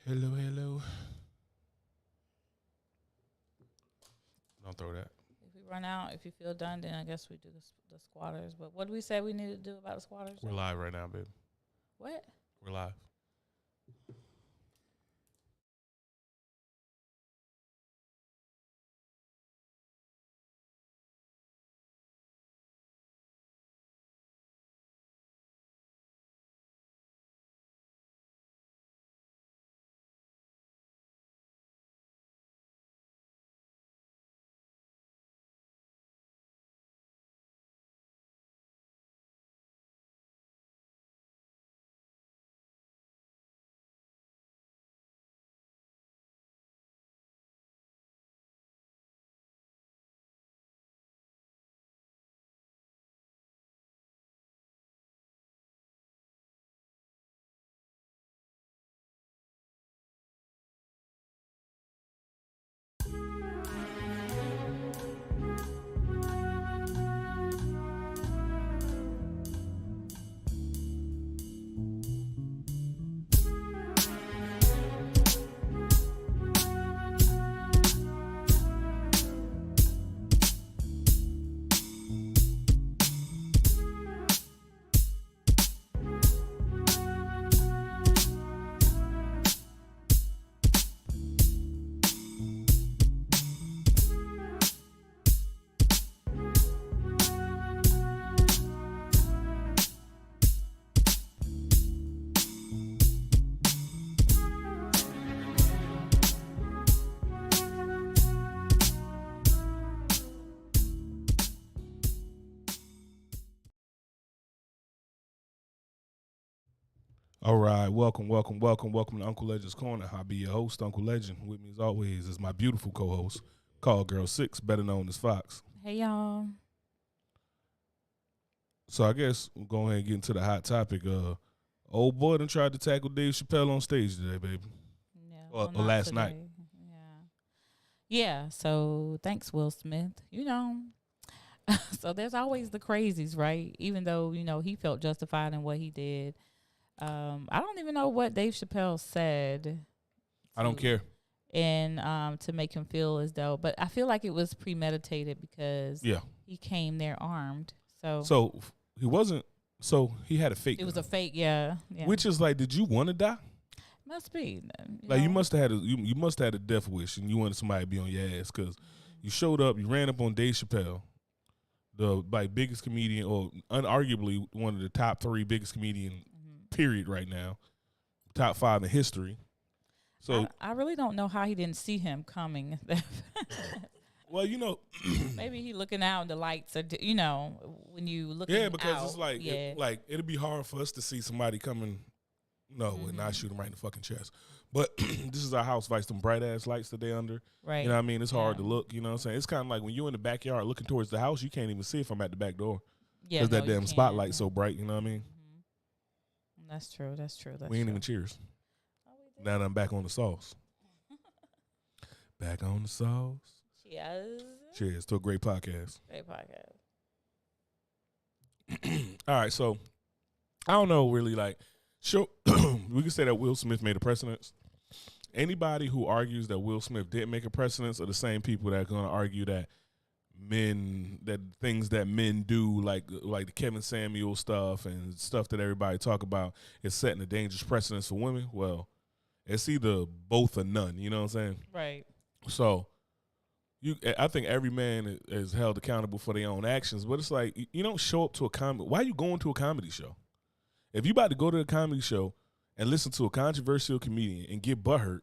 Hello, hello. Don't throw that. If we run out, if you feel done, then I guess we do the squatters. But what do we say we need to do about the squatters? We're live right now, baby. What? We're live. All right, welcome to Uncle Legend's Corner. I'll be your host, Uncle Legend. With me as always is my beautiful co-host, Call Girl 6, better known as Fox. Hey, y'all. So I guess we'll go ahead and get into the hot topic. Old boy done tried to tackle Dave Chappelle on stage today, baby. Yeah, Or not last night. Yeah. So thanks, Will Smith. So there's always the crazies, right? Even though he felt justified in what he did. I don't even know what Dave Chappelle said. I don't care. And to make him feel as though, but I feel like it was premeditated because he came there armed. So he wasn't. So he had a fake. It was gun. a fake, yeah. Which is like, did you want to die? Must be. You must have had you must have had a death wish, and you wanted somebody to be on your ass because you showed up. You ran up on Dave Chappelle, the biggest comedian, or unarguably one of the top 3 biggest comedian. Period. Right now, top 5 in history. So I really don't know how he didn't see him coming. Well, maybe he looking out in the lights, or when you look. Yeah, because out, it's like it'd be hard for us to see somebody coming, and not shoot him right in the fucking chest. But this is our house, Vice, them bright ass lights that they under. Right. You know what I mean? It's hard to look. You know what I'm saying? It's kind of like when you're in the backyard looking towards the house, you can't even see if I'm at the back door. Yeah, because that damn spotlight so bright. You know what I mean? That's true. We ain't even cheers. Now that I'm back on the sauce. Back on the sauce. Cheers to a great podcast. All right, so I don't know really we can say that Will Smith made a precedence. Anybody who argues that Will Smith didn't make a precedence are the same people that are going to argue that things that men do, like the Kevin Samuel stuff and stuff that everybody talk about, is setting a dangerous precedence for women. Well, it's either both or none. You know what I'm saying? Right. So I think every man is held accountable for their own actions, but it's like you don't show up to a comedy. Why are you going to a comedy show? If you about to go to a comedy show and listen to a controversial comedian and get butthurt,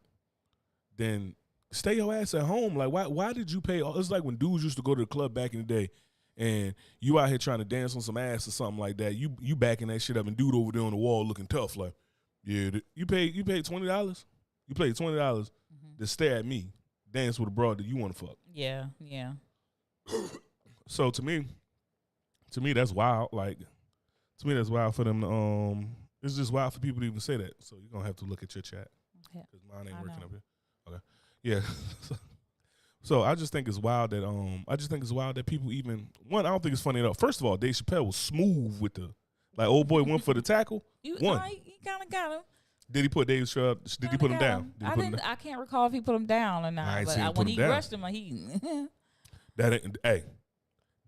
then stay your ass at home. Like, why did you pay? It's like when dudes used to go to the club back in the day, and you out here trying to dance on some ass or something like that. You backing that shit up, and dude over there on the wall looking tough. Like, yeah, you paid $20. You paid $20 to stare at me, dance with a broad that you want to fuck. Yeah. So to me, that's wild. Like, to me, that's wild for them to, it's just wild for people to even say that. So you're gonna have to look at your chat because mine ain't working up here. Okay, yeah. So I just think it's wild that people even I don't think it's funny at all. First of all, Dave Chappelle was smooth with old boy went for the tackle. He kind of got him. Did he put Dave Chappelle? Did he put him down? Did he put him down? I can't recall if he put him down or I not. ain't But seen him put when him he down. rushed him, he That ain't, hey,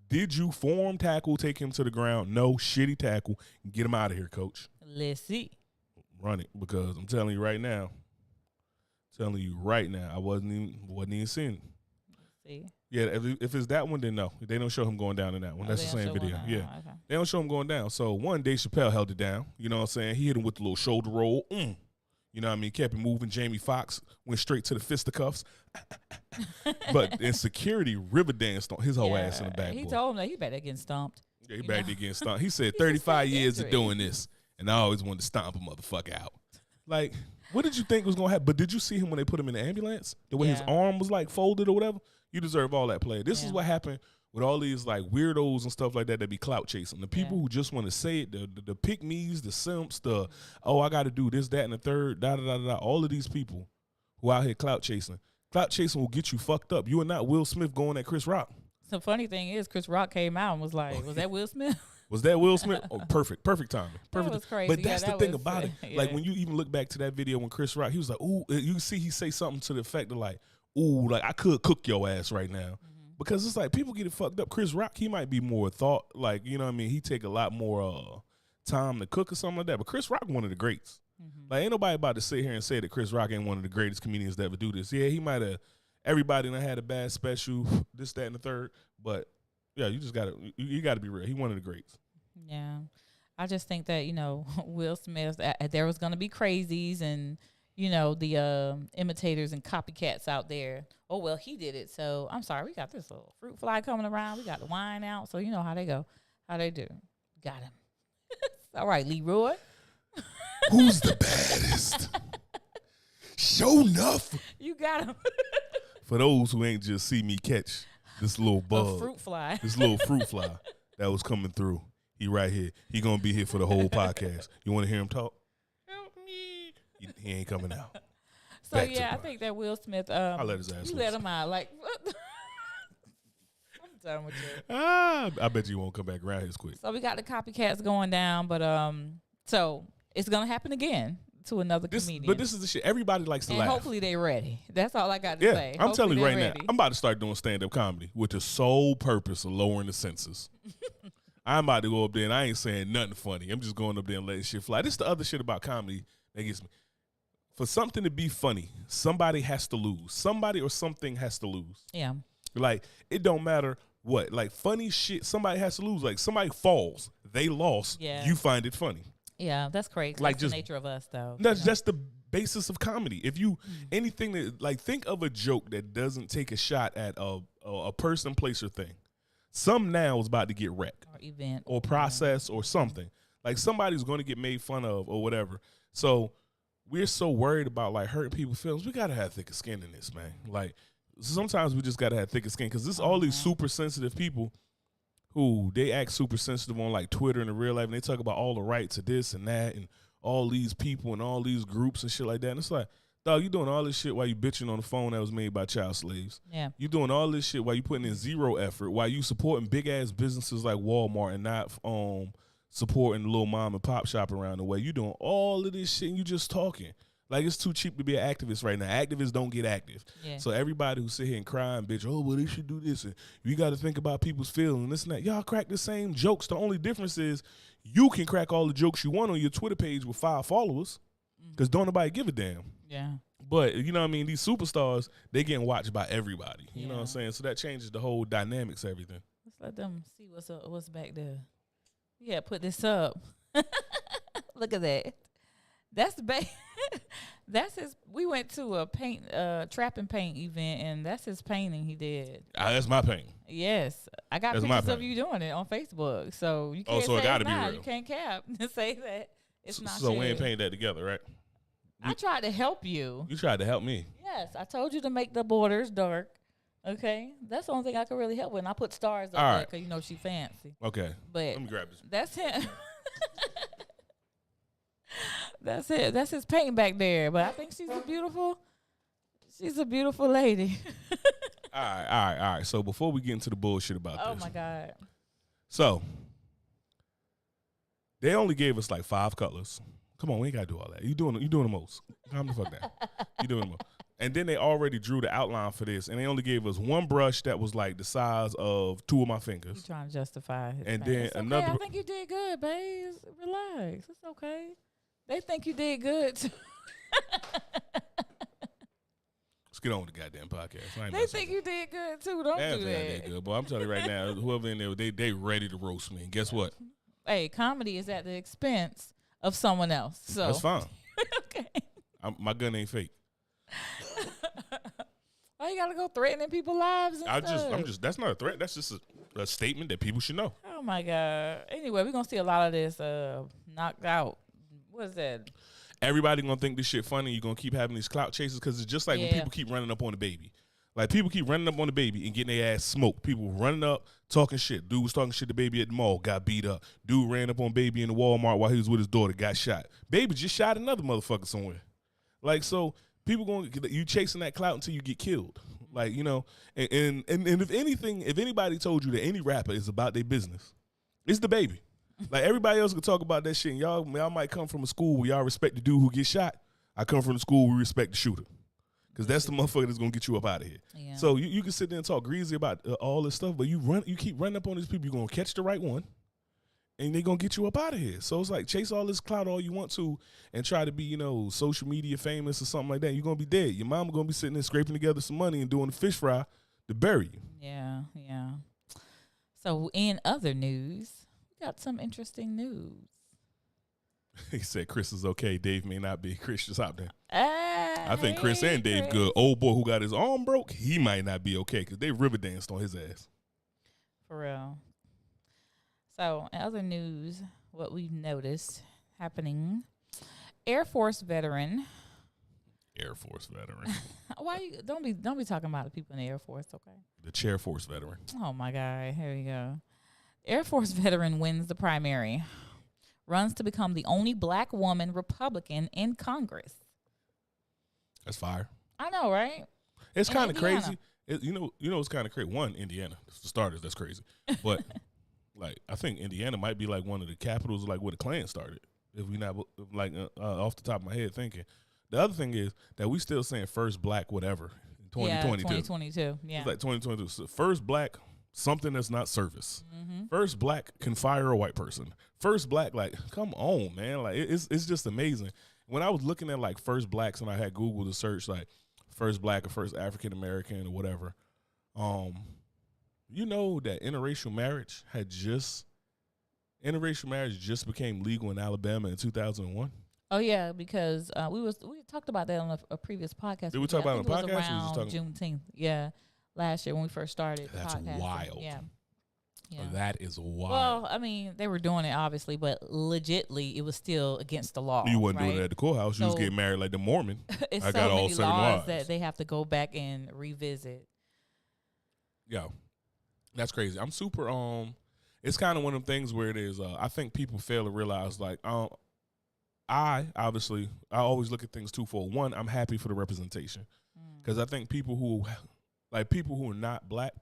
did you form tackle, take him to the ground? No, shitty tackle. Get him out of here, coach. let's see. Run it, because I'm telling you right now, I wasn't even seeing it. See. Yeah, if it's that one, then no. They don't show him going down in that one. Oh, That's the they same don't show video. one? Yeah. Oh, okay. They don't show him going down. So, one, Dave Chappelle held it down. You know what I'm saying? He hit him with the little shoulder roll. You know what I mean? Kept it moving. Jamie Foxx went straight to the fisticuffs. But in security, river danced on his whole ass in the back. He boy. told him that he better get stomped. Yeah, he back there getting stomped. He said He 35 sustained years of injury. doing this, and I always wanted to stomp a motherfucker out. Like, what did you think was going to happen? But did you see him when they put him in the ambulance? The way his Yeah. arm was like folded or whatever? You deserve all that play. This is Yeah. what happened with all these like weirdos and stuff like that be clout chasing. The people Yeah. who just want to say it, the pick-me's, the simps, I got to do this, that, and the third, da-da-da-da. All of these people who out here clout chasing. Clout chasing will get you fucked up. You are not Will Smith going at Chris Rock. The funny thing is, Chris Rock came out and was like, "Was that Will Smith?" Was that Will Smith? Oh, perfect timing. Perfect. was crazy. But Yeah, that's the that thing was, about it. yeah. Like when you even look back to that video when Chris Rock, he was like, "Ooh," you see, he say something to the effect of like, "Ooh, like I could cook your ass right now," because it's like people get it fucked up. Chris Rock, he might be more thought, like you know what I mean. He take a lot more time to cook or something like that. But Chris Rock, one of the greats. Like ain't nobody about to sit here and say that Chris Rock ain't one of the greatest comedians to ever do this. Yeah, he might have. Everybody done had a bad special, this, that, and the third. But yeah, you just gotta be real. He one of the greats. Yeah. I just think that, Will Smith, there was going to be crazies and, the imitators and copycats out there. Oh, well, he did it. So I'm sorry. We got this little fruit fly coming around. We got the wine out. So you know how they go, how they do. Got him. All right, Leroy. Who's the baddest? Show enough. You got him. For those who ain't just see me catch this little bug, A fruit fly. this little fruit fly that was coming through. He right here. He gonna be here for the whole podcast. You want to hear him talk? Help me. He ain't coming out. So Back to yeah, I the think that Will Smith. I let his ass You loose. let him out. Like, what? I'm done with you. I bet you won't come back around here as quick. So we got the copycats going down, but so it's gonna happen again to another comedian. But this is the shit. Everybody likes to and laugh. hopefully they ready. That's all I got to Yeah, say. I'm Hopefully telling you they right ready. now, I'm about to start doing stand-up comedy with the sole purpose of lowering the census. I'm about to go up there and I ain't saying nothing funny. I'm just going up there and letting shit fly. This is the other shit about comedy that gets me. For something to be funny, somebody has to lose. Somebody or something has to lose. Yeah. Like, it don't matter what. Like, funny shit, somebody has to lose. Like, somebody falls. They lost. Yeah. You find it funny. Yeah, that's crazy. Like, That's just- the nature of us, though. That's just the basis of comedy. If you anything that like think of a joke that doesn't take a shot at a person, place, or thing. Some now is about to get wrecked or event or process or something. Like somebody's going to get made fun of or whatever. So we're so worried about like hurting people's feelings. We gotta have thicker skin in this, man. Like sometimes we just gotta have thicker skin because this all these super sensitive people who they act super sensitive on like Twitter and in real life, and they talk about all the rights of this and that and all these people and all these groups and shit like that. And it's like, dog, you doing all this shit while you bitching on the phone that was made by child slaves. Yeah. You doing all this shit while you putting in zero effort, while you supporting big ass businesses like Walmart and not supporting the little mom and pop shop around the way. You doing all of this shit and you just talking. Like it's too cheap to be an activist right now. Activists don't get active. Yeah. So everybody who sit here and cry and bitch, oh, well, they should do this. And you got to think about people's feelings and this and that. Y'all crack the same jokes. The only difference is you can crack all the jokes you want on your Twitter page with 5 followers because don't nobody give a damn. Yeah. But, you know what I mean? These superstars, they getting watched by everybody. You know what Yeah. I'm saying? So that changes the whole dynamics of everything. Let's let them see what's back there. Yeah, put this up. Look at that. That's that's his. We went to a trap and paint event, and that's his painting he did. That's my pain. Yes, I got That's my pictures of painting. you doing it on Facebook. So you Oh, can't so it say gotta it's be not. real. You can't cap and say that it's not. So we ain't you. painted that together, right? I tried to help you. You tried to help me. Yes, I told you to make the borders dark. Okay, that's the only thing I could really help with. And I put stars up All there right. because you know she fancy. Okay. But Let me grab this. that's him. That's it. That's his painting back there. But I think she's a beautiful lady. All right. So before we get into the bullshit about Oh this. my God. So they only gave us like 5 colors. Come on, we ain't gotta do all that. You doing the most. Calm the fuck down. You doing the most. And then they already drew the outline for this, and they only gave us one brush that was like the size of 2 of my fingers. He's trying to justify his And pain. then It's another. okay. I think you did good, babe. Relax. It's okay. They think you did good too. Let's get on with the goddamn podcast. I ain't They messing think with you did good too. Don't Damn, do I did that. good, boy. I'm telling you right now, whoever in there, they ready to roast me. And guess what? Hey, comedy is at the expense of someone else. So That's fine. okay. My gun ain't fake. Why you gotta go threatening people's lives and I'm stuff? just. That's not a threat. That's just a statement that people should know. Oh my God. Anyway, we're gonna see a lot of this knocked out. What is that? Everybody gonna think this shit funny. You're gonna keep having these clout chases because it's just like when Yeah. people keep running up on the baby. Like people keep running up on the baby and getting their ass smoked. People running up, talking shit. Dude was talking shit to baby at the mall, got beat up. Dude ran up on baby in the Walmart while he was with his daughter, got shot. Baby just shot another motherfucker somewhere. Like, so people you chasing that clout until you get killed. Like, you know, and if anything, if anybody told you that any rapper is about their business, it's the baby. Like, everybody else can talk about that shit. And y'all might come from a school where y'all respect the dude who gets shot. I come from the school where we respect the shooter. Because that's the motherfucker that's going to get you up out of here. Yeah. So you can sit there and talk greasy about all this stuff, but you keep running up on these people, you're going to catch the right one, and they're going to get you up out of here. So it's like, chase all this clout all you want to and try to be, you know, social media famous or something like that. You're going to be dead. Your mama going to be sitting there scraping together some money and doing a fish fry to bury you. Yeah, yeah. So in other news, we got some interesting news. He said Chris is okay. Dave may not be. Chris, just hop there. I think Hey, Chris and Dave Chris. good. Old boy who got his arm broke, he might not be okay because they river danced on his ass. For real. So, in other news, what we've noticed happening, Air Force veteran. Air Force veteran. Why you don't be talking about the people in the Air Force, okay? The Chair Force veteran. Oh my God, here we go. Air Force veteran wins the primary, runs to become the only black woman Republican in Congress. That's fire. I know, right? It's In kind of Indiana. crazy. You know, it's kind of crazy. One, Indiana, for starters, that's crazy. But like, I think Indiana might be like one of the capitals, like where the Klan started. If we not like off the top of my head thinking. The other thing is that we still saying first black whatever in 2022. 2022. Yeah. It's like 2022. So first black something that's not service. Mm-hmm. First black can fire a white person. First black, like, come on, man. Like, it's just amazing. When I was looking at like first blacks and I had Google to search like first black or first African American or whatever, you know that interracial marriage just became legal in Alabama in 2001. Oh yeah, because we talked about that on a previous podcast. Did we talk about it on the podcast, or It was was just around Juneteenth. Yeah, last year when we first started. That's podcasting. wild. Yeah. Yeah. That is wild. Well, I mean, they were doing it obviously, but legitly, it was still against the law. You wasn't right? doing it at the courthouse. You was So- getting married like the Mormon. It's I so got all many 7 laws wives. that they have to go back and revisit. Yeah, that's crazy. I'm super. It's kind of one of them things where it is. I think people fail to realize, like, I always look at things twofold. One, I'm happy for the representation because I think people who are not black,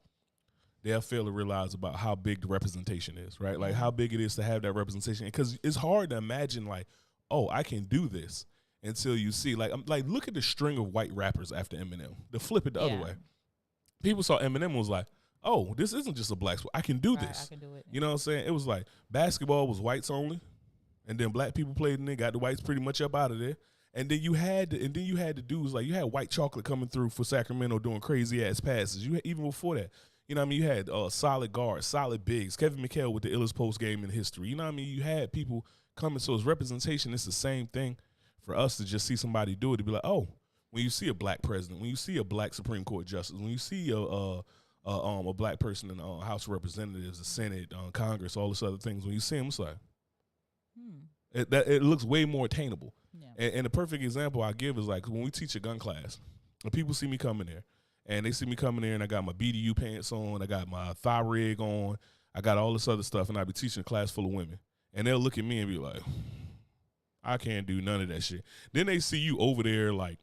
they'll fail to realize about how big the representation is, right? Like how big it is to have that representation. Because it's hard to imagine, like, oh, I can do this until you see, like, look at the string of white rappers after Eminem. To flip it the other Yeah. way, people saw Eminem and was like, oh, this isn't just a black sport. I can do Right, this. I can do it. You know what I'm saying? It was like basketball was whites only, and then black people played in it, got the whites pretty much up out of there. And then you had the dudes, like, you had white chocolate coming through for Sacramento doing crazy ass passes. Even before that, you know what I mean? You had solid guards, solid bigs. Kevin McHale with the illest post game in history. You know what I mean? You had people coming. So it's representation. It's the same thing for us to just see somebody do it, to be like, oh, when you see a black president, when you see a black Supreme Court justice, when you see a black person in the House of Representatives, the Senate, Congress, all this other things, when you see them, it's like, it looks way more attainable. Yeah. And the perfect example I give is like when we teach a gun class, and people see me coming there, and they see me coming there, and I got my BDU pants on, I got my thigh rig on, I got all this other stuff, and I be teaching a class full of women, and they'll look at me and be like, I can't do none of that shit. Then they see you over there like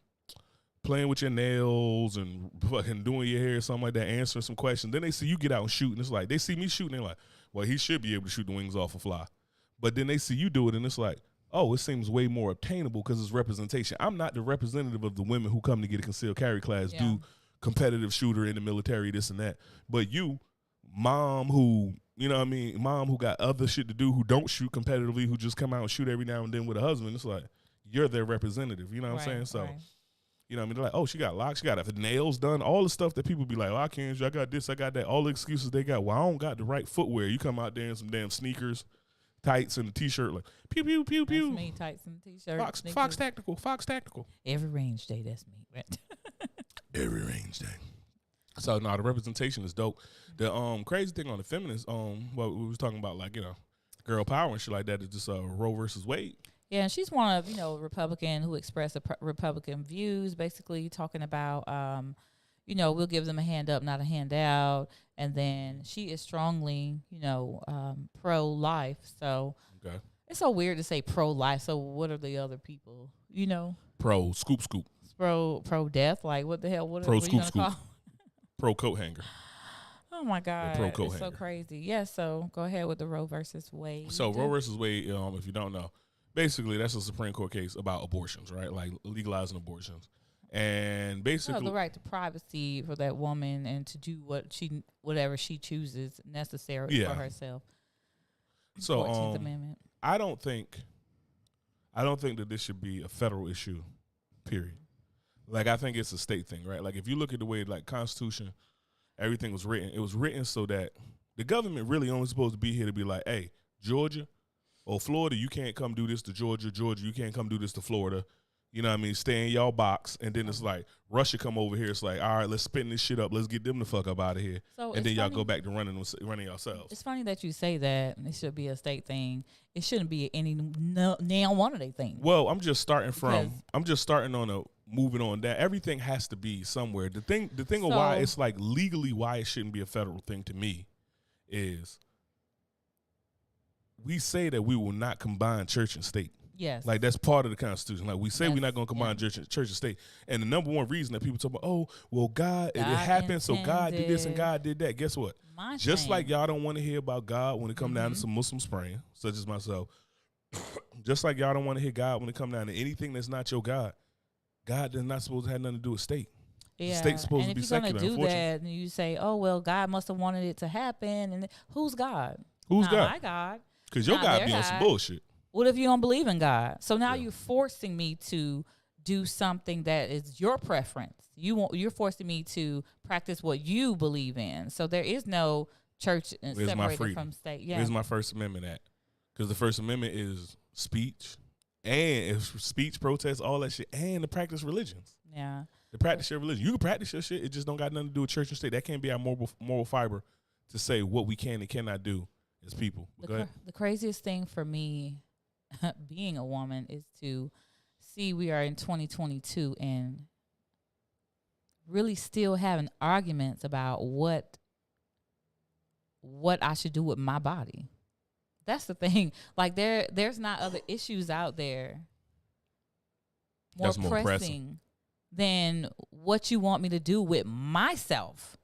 playing with your nails and fucking doing your hair or something like that, answering some questions. Then they see you get out and shoot, and it's like they see me shooting, they're like, well, he should be able to shoot the wings off a fly. But then they see you do it, and it's like, oh, it seems way more obtainable because it's representation. I'm not the representative of the women who come to get a concealed carry class, do competitive shooter in the military, this and that. But you, mom who, you know what I mean, mom who got other shit to do, who don't shoot competitively, who just come out and shoot every now and then with a husband, it's like, you're their representative. You know what I'm saying? So, you know what I mean? They're like, oh, she got locks, she got her nails done, all the stuff that people be like, oh, I can't, I got this, I got that, all the excuses they got. Well, I don't got the right footwear. You come out there in some damn sneakers, tights, and a T-shirt, like, pew, pew, pew, pew. That's me, tights and T-shirt. Fox Tactical. Every range day, that's me. Every range day. So, no, the representation is dope. The crazy thing on the feminists, what we was talking about, like, you know, girl power and shit like that is just Roe versus Wade. Yeah, and she's one of, Republican who expressed Republican views, basically talking about, we'll give them a hand up, not a handout. And then she is strongly, pro-life. So it's so weird to say pro-life. So what are the other people, Pro scoop. Pro-death? Like, what the hell? What pro are you scoop. Call? Pro coat hanger. Oh, my God. Pro coat it's hanger. So crazy. Yeah, so go ahead with the Roe versus Wade. So Roe versus Wade, if you don't know, basically that's a Supreme Court case about abortions, right? Like legalizing abortions. And basically the right to privacy for that woman and to do whatever she chooses necessary for herself. So 14th Amendment. I don't think that this should be a federal issue, period. Like, I think it's a state thing, right? Like, if you look at the way, like, Constitution, everything was written, it was written so that the government really only supposed to be here to be like, hey, Georgia or Florida, you can't come do this to Georgia. Georgia, you can't come do this to Florida. You know what I mean? Stay in y'all box. And then it's like, Russia come over here. It's like, all right, let's spin this shit up. Let's get them the fuck up out of here. So and then y'all go back to running yourselves. It's funny that you say that. And it should be a state thing. It shouldn't be any now one of their things. Well, I'm just starting on a moving on that. Everything has to be somewhere. The thing of why it's like legally why it shouldn't be a federal thing to me is we say that we will not combine church and state. Yes. Like, that's part of the Constitution. Like, we say we're not going to combine church and state. And the number one reason that people talk about, oh, well, God it happened, so God did this and God did that. Guess what? Just like y'all don't want to hear about God when it come down to some Muslims praying, such as myself. Just like y'all don't want to hear God when it come down to anything that's not your God. God is not supposed to have nothing to do with state. Yeah. The state's supposed to be secular. And if you're going to do that, and you say, oh, well, God must have wanted it to happen. And who's God? Who's God? My God. Because your God be on some bullshit. What if you don't believe in God? So now you're forcing me to do something that is your preference. You're forcing me to practice what you believe in. So there is no church separated from state. Yeah. Where's my First Amendment at? Because the First Amendment is speech, and speech, protest, all that shit, and to practice religions. Yeah. To practice your religion. You can practice your shit. It just don't got nothing to do with church and state. That can't be our moral fiber to say what we can and cannot do as people. The craziest thing for me being a woman is to see we are in 2022 and really still having arguments about what I should do with my body. That's the thing. Like, there's not other issues out there more pressing than what you want me to do with myself.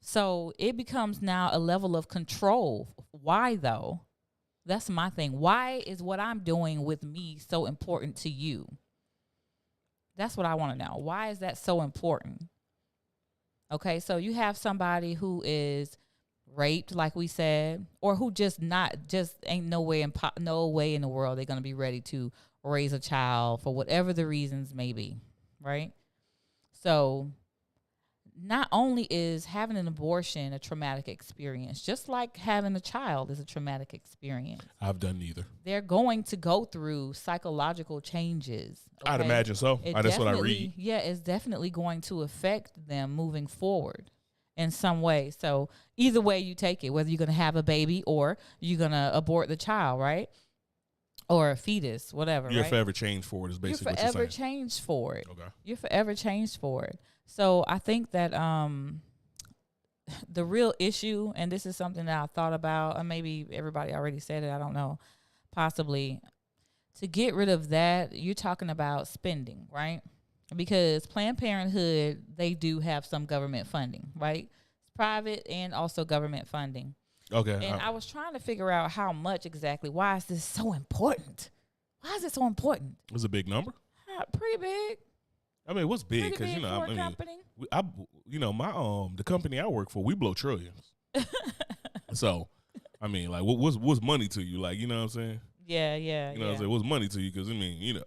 So it becomes now a level of control. Why though? That's my thing. Why is what I'm doing with me so important to you? That's what I want to know. Why is that so important? Okay, so you have somebody who is raped, like we said, or who just ain't no way in the world they're going to be ready to raise a child for whatever the reasons may be, right? So not only is having an abortion a traumatic experience, just like having a child is a traumatic experience. I've done neither. They're going to go through psychological changes. Okay? I'd imagine so. That's what I read. Yeah, it's definitely going to affect them moving forward in some way. So either way you take it, whether you're going to have a baby or you're going to abort the child, right? Or a fetus, whatever. You're forever changed for it is basically what you're saying. You're forever changed for it. Okay. You're forever changed for it. So I think that the real issue, and this is something that I thought about, and maybe everybody already said it, I don't know, possibly, to get rid of that, you're talking about spending, right? Because Planned Parenthood, they do have some government funding, right? It's private and also government funding. Okay. And I was trying to figure out how much exactly. Why is this so important? Why is it so important? It was a big number. Pretty big. I mean, what's big? Pretty Because big for a company. the company I work for, we blow trillions. So, I mean, like, what's money to you? Like, you know what I'm saying? Yeah. You know what I'm saying? What's money to you? Because, I mean, you know,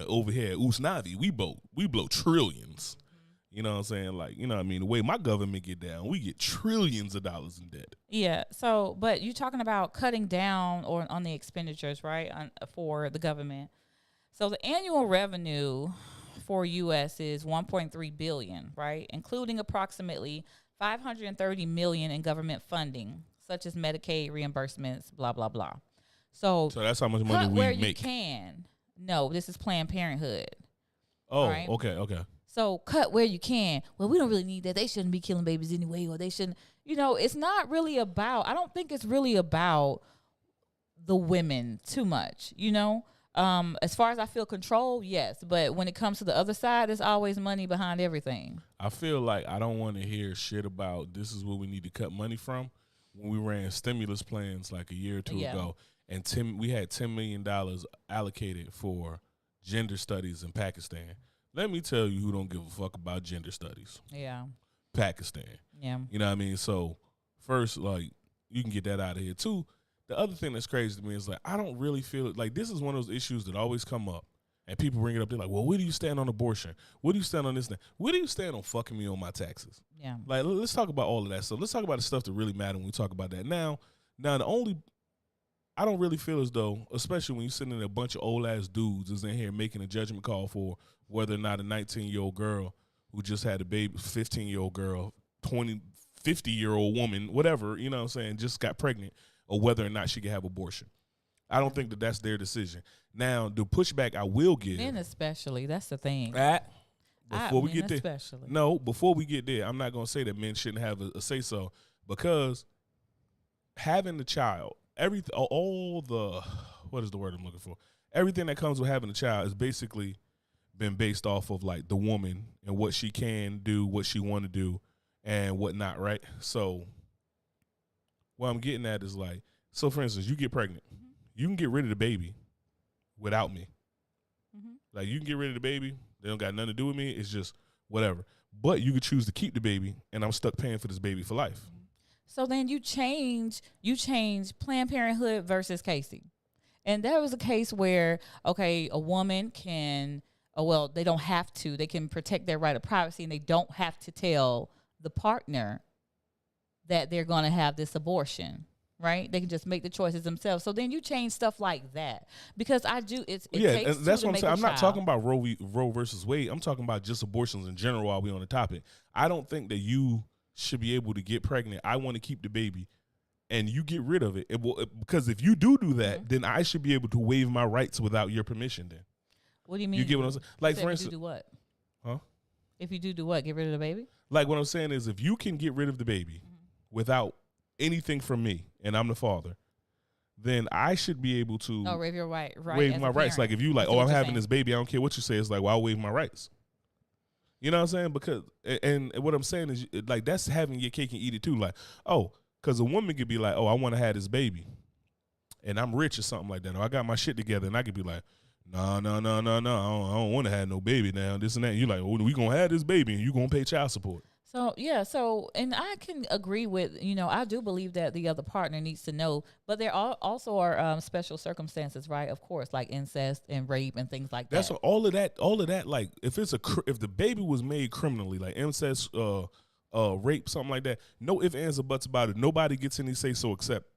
over here at Usnavi, we blow trillions. You know what I'm saying? Like, you know what I mean? The way my government get down, we get trillions of dollars in debt. Yeah. So, but you're talking about cutting down on the expenditures, right, for the government. So the annual revenue for U.S. is $1.3 billion, right, including approximately $530 million in government funding, such as Medicaid reimbursements, blah, blah, blah. So that's how much money we where make. You can. No, this is Planned Parenthood. Oh, right? Okay. So cut where you can. Well, we don't really need that. They shouldn't be killing babies anyway, or they shouldn't. You know, it's not really about. I don't think it's really about the women too much. You know, as far as I feel control, yes, but when it comes to the other side, there's always money behind everything. I feel like I don't want to hear shit about this is where we need to cut money from. When we ran stimulus plans like a year or two ago, and we had $10 million allocated for gender studies in Pakistan. Let me tell you who don't give a fuck about gender studies. Yeah. Pakistan. Yeah. You know what I mean? So first, like, you can get that out of here. Two, the other thing that's crazy to me is, like, I don't really feel like this is one of those issues that always come up. And people bring it up. They're like, well, where do you stand on abortion? Where do you stand on this thing? Where do you stand on fucking me on my taxes? Yeah. Like, let's talk about all of that stuff. Let's talk about the stuff that really matter when we talk about that. Now, I don't really feel as though, especially when you're sitting in a bunch of old ass dudes is in here making a judgment call for whether or not a 19-year-old girl who just had a baby, 15-year-old girl, 50-year-old woman, whatever, you know what I'm saying, just got pregnant, or whether or not she can have abortion. I don't think that that's their decision. Now, the pushback I will give. Men especially, that's the thing. Before we get there. Especially. No, before we get there, I'm not going to say that men shouldn't have a say-so, because having a child, what is the word I'm looking for? Everything that comes with having a child is basically been based off of, like, the woman and what she can do, what she want to do, and whatnot, right? So what I'm getting at is, like, so for instance, you get pregnant. Mm-hmm. You can get rid of the baby without me. Mm-hmm. Like, you can get rid of the baby. They don't got nothing to do with me. It's just whatever. But you could choose to keep the baby, and I'm stuck paying for this baby for life. So then you change Planned Parenthood versus Casey. And there was a case where, okay, a woman can, they don't have to. They can protect their right of privacy, and they don't have to tell the partner that they're going to have this abortion, right? They can just make the choices themselves. So then you change stuff like that, because it takes and that's two what I'm to saying. make I'm a not child. talking about Roe versus Wade. I'm talking about just abortions in general while we're on the topic. I don't think that you should be able to get pregnant. I want to keep the baby, and you get rid of it. Because if you do that, mm-hmm. then I should be able to waive my rights without your permission then. What do you mean? You get what I'm saying? Like, for instance. If you do what? Huh? If you do what? Get rid of the baby? Like, what I'm saying is, if you can get rid of the baby mm-hmm. without anything from me, and I'm the father, then I should be able to waive your right waive my rights. Like, if you like, I'm having this baby, I don't care what you say. It's like, well, I'll waive my rights. You know what I'm saying? Because, and what I'm saying is, like, that's having your cake and eat it too. Like, because a woman could be like, I want to have this baby, and I'm rich or something like that. Or I got my shit together, and I could be like, no, I don't want to have no baby now, this and that. You like, we going to have this baby, and you going to pay child support. So, and I can agree with, I do believe that the other partner needs to know, but there also are special circumstances, right? Of course, like incest and rape and things like that. That's all of that, like, if the baby was made criminally, like incest, rape, something like that, no ifs, ands, or buts about it. Nobody gets any say-so except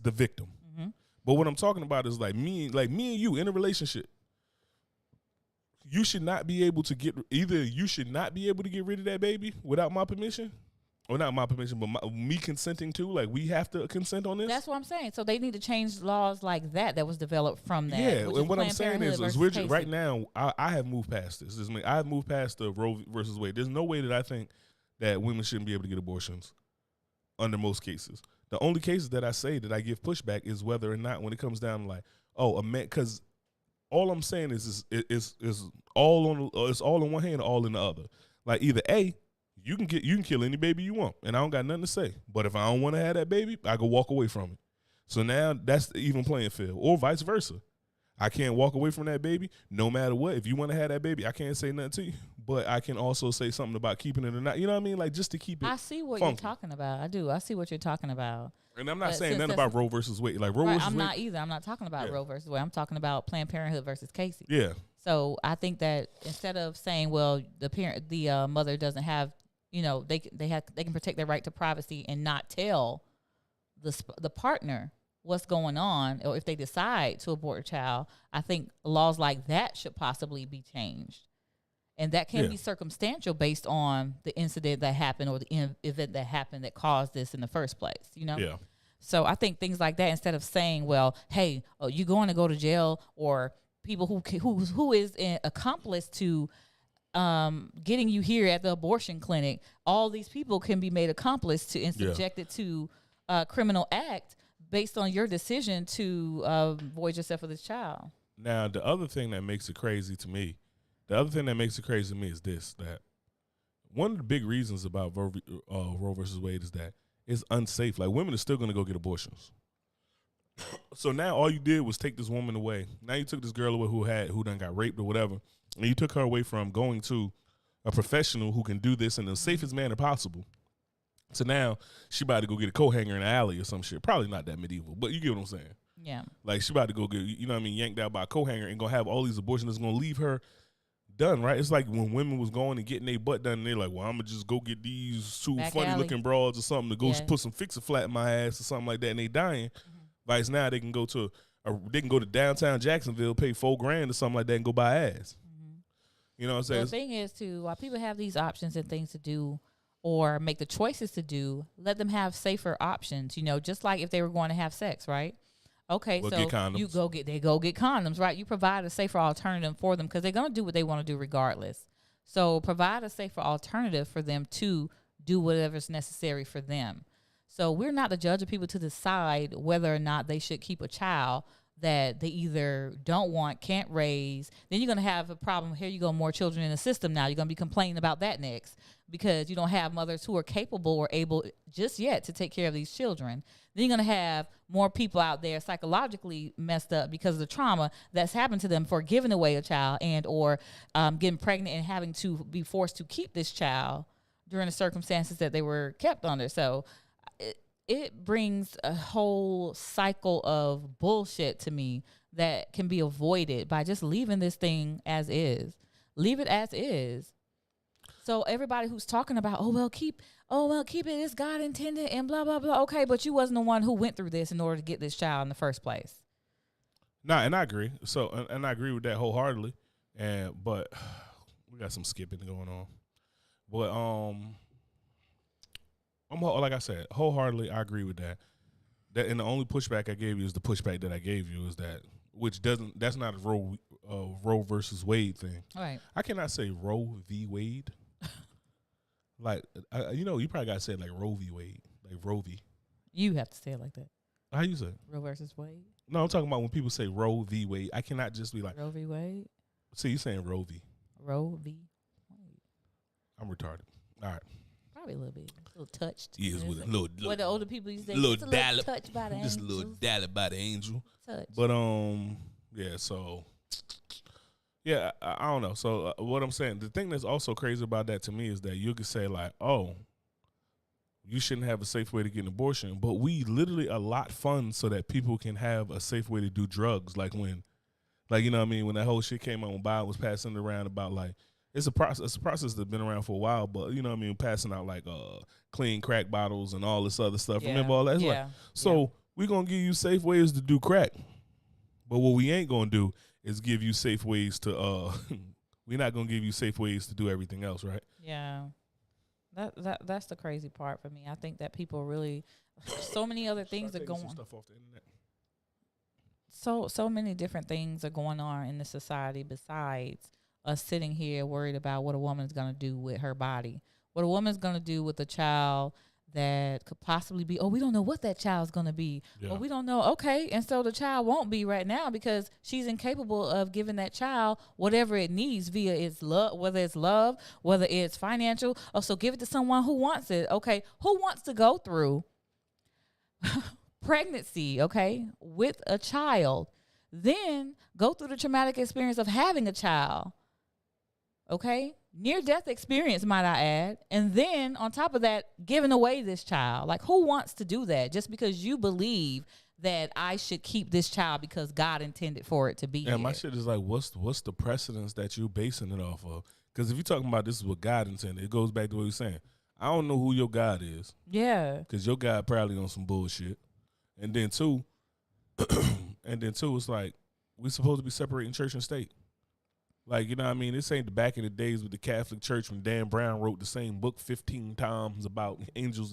the victim. Mm-hmm. But what I'm talking about is, like, me and you in a relationship. You should not be able to get rid of that baby without my permission, or not my permission, but me consenting to. Like, we have to consent on this. That's what I'm saying. So they need to change laws like that was developed from that. Yeah, and what I'm saying is right now, I have moved past this. I have moved past the Roe versus Wade. There's no way that I think that women shouldn't be able to get abortions under most cases. The only cases that I say that I give pushback is whether or not, when it comes down to, like, a man, because all I'm saying is all on it's all in one hand, or all in the other. Like, either A, you can kill any baby you want, and I don't got nothing to say. But if I don't want to have that baby, I go walk away from it. So now that's the even playing field, or vice versa. I can't walk away from that baby no matter what. If you want to have that baby, I can't say nothing to you. But I can also say something about keeping it or not. You know what I mean? Like, just to keep it I see what funky. you're talking about. I do. I see what you're talking about. And I'm not But saying since nothing that's- about Roe versus Wade. Like, Roe Right, versus I'm Wade. not either. I'm not talking about Yeah. Roe versus Wade. I'm talking about Planned Parenthood versus Casey. Yeah. So I think that instead of saying, well, the mother doesn't have, they can protect their right to privacy and not tell the partner what's going on, or if they decide to abort a child, I think laws like that should possibly be changed. And that can be circumstantial based on the incident that happened or the event that happened that caused this in the first place, Yeah. So I think things like that, instead of saying, well, hey, you're going to go to jail, or people who is an accomplice to getting you here at the abortion clinic, all these people can be made accomplice to and subjected to a criminal act based on your decision to void yourself for this child. Now, the other thing that makes it crazy to me is this, that one of the big reasons about Roe versus Wade is that it's unsafe. Like, women are still going to go get abortions. So now all you did was take this woman away. Now you took this girl away who done got raped or whatever, and you took her away from going to a professional who can do this in the safest manner possible. So now she about to go get a coat hanger in the alley or some shit. Probably not that medieval, but you get what I'm saying. Yeah. Like, she about to go get, you know what I mean, yanked out by a coat hanger and gonna have all these abortions that's gonna leave her done, right? It's like when women was going and getting their butt done, and they're like, well, I'm gonna just go get these two Back funny alley. looking broads or something to go put some fix-a-flat in my ass or something like that, and they dying. Vice now they can go to downtown Jacksonville, pay $4,000 or something like that, and go buy ass. You know what I'm saying? The thing is, while people have these options and things to do or make the choices to do, let them have safer options, just like if they were going to have sex, right? Okay, Well, so get condoms. they go get condoms, right? You provide a safer alternative for them because they're going to do what they want to do regardless. So provide a safer alternative for them to do whatever's necessary for them. So we're not the judge of people to decide whether or not they should keep a child that they either don't want, can't raise. Then you're going to have a problem. Here you go, more children in the system now. You're going to be complaining about that next because you don't have mothers who are capable or able just yet to take care of these children. Then you're going to have more people out there psychologically messed up because of the trauma that's happened to them for giving away a child and or getting pregnant and having to be forced to keep this child during the circumstances that they were kept under. So it brings a whole cycle of bullshit to me that can be avoided by just leaving this thing as is. Leave it as is. So everybody who's talking about, keep it as God intended and blah, blah, blah. Okay, but you wasn't the one who went through this in order to get this child in the first place. Nah, and I agree. So, and I agree with that wholeheartedly. But we got some skipping going on. But like I said, wholeheartedly, I agree with that. And the only pushback I gave you is the pushback that I gave you is that, that's not a Roe versus Wade thing. All right. I cannot say Roe v. Wade. Like, you probably got to say it like Roe v. Wade, like Roe v. You have to say it like that. How you say it? Roe versus Wade. No, I'm talking about when people say Roe v. Wade. I cannot just be like, Roe v. Wade. see, you saying Roe v. Roe v. Wade. I'm retarded. All right. Probably a little bit. A little touched. Yes, with a little what the older people used to say. little Just a little dollop. touch by the Just a angels. little dollop by the angel. Touch. But yeah. So yeah, I don't know. So what I'm saying, the thing that's also crazy about that to me is that you could say like, oh, you shouldn't have a safe way to get an abortion, but we literally allot funds so that people can have a safe way to do drugs. Like when, like, you know what I mean, when that whole shit came out, when Biden was passing it around about like, it's a process that's been around for a while, but you know what I mean, passing out like clean crack bottles and all this other stuff. Yeah. Remember all that? It's like, so we're gonna give you safe ways to do crack, but what we ain't gonna do is give you safe ways to we're not gonna give you safe ways to do everything else, right? Yeah. That's the crazy part for me. I think that people really so many other things are going on. Stuff off the internet. So many different things are going on in the society besides us sitting here worried about what a woman's going to do with her body, what a woman's going to do with a child that could possibly be, we don't know what that child's going to be. Yeah. Well, we don't know. Okay. And so the child won't be right now because she's incapable of giving that child whatever it needs via its love, whether it's financial. Oh, so give it to someone who wants it. Okay. Who wants to go through pregnancy, okay, with a child then go through the traumatic experience of having a child. Okay? Near-death experience, might I add. And then, on top of that, giving away this child. Like, who wants to do that just because you believe that I should keep this child because God intended for it to be here? my shit is like, what's the precedence that you're basing it off of? Because if you're talking about this is what God intended, it goes back to what you're saying. I don't know who your God is. Yeah. Because your God probably on some bullshit. And then two, it's like, we supposed to be separating church and state. Like, you know what I mean? This ain't the back in the days with the Catholic Church when Dan Brown wrote the same book 15 times about angels